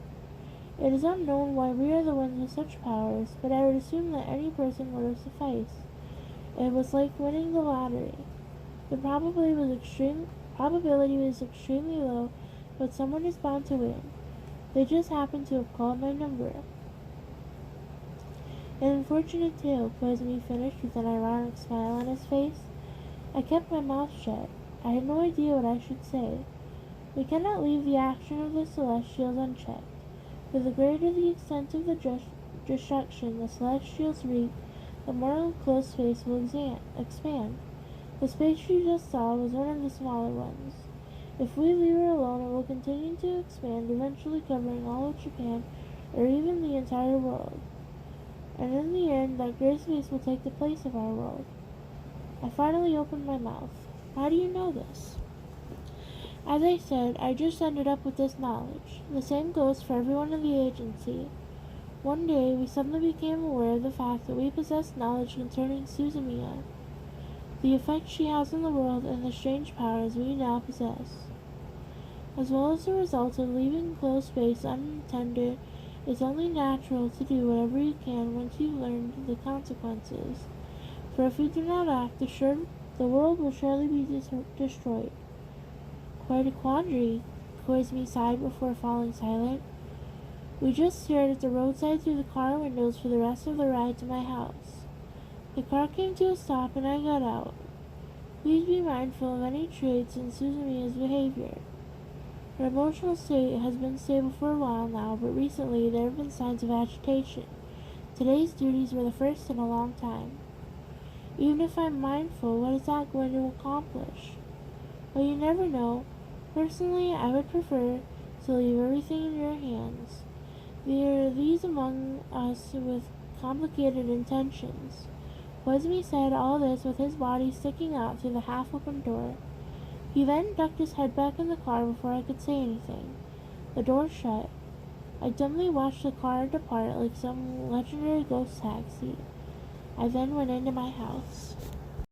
It is unknown why we are the ones with such powers, but I would assume that any person would have sufficed. It was like winning the lottery. The probability was extremely low, but someone is bound to win. They just happened to have called my number. "An unfortunate tale," Koizumi finished with an ironic smile on his face. I kept my mouth shut. I had no idea what I should say. We cannot leave the action of the celestials unchecked. For the greater the extent of the destruction the celestials wreak, the more enclosed space will expand. The space you just saw was one of the smaller ones. If we leave it alone, it will continue to expand, eventually covering all of Japan, or even the entire world. And in the end, that gray space will take the place of our world. I finally opened my mouth. "How do you know this?" "As I said, I just ended up with this knowledge. The same goes for everyone in the agency. One day, we suddenly became aware of the fact that we possessed knowledge concerning Suzumiya, the effect she has on the world, and the strange powers we now possess. As well as the result of leaving closed space unattended, it's only natural to do whatever you can once you've learned the consequences. For if we do not act, the world will surely be destroyed." "Quite a quandary," Koizumi sighed before falling silent. We just stared at the roadside through the car windows for the rest of the ride to my house. The car came to a stop and I got out. Please be mindful of any traits in Suzumiya's behavior. Her emotional state has been stable for a while now, but recently there have been signs of agitation. Today's duties were the first in a long time. Even if I'm mindful, what is that going to accomplish? Well, you never know. Personally, I would prefer to leave everything in your hands. There are these among us with complicated intentions." Koizumi said all this with his body sticking out through the half-open door. He then ducked his head back in the car before I could say anything. The door shut. I dumbly watched the car depart like some legendary ghost taxi. I then went into my house.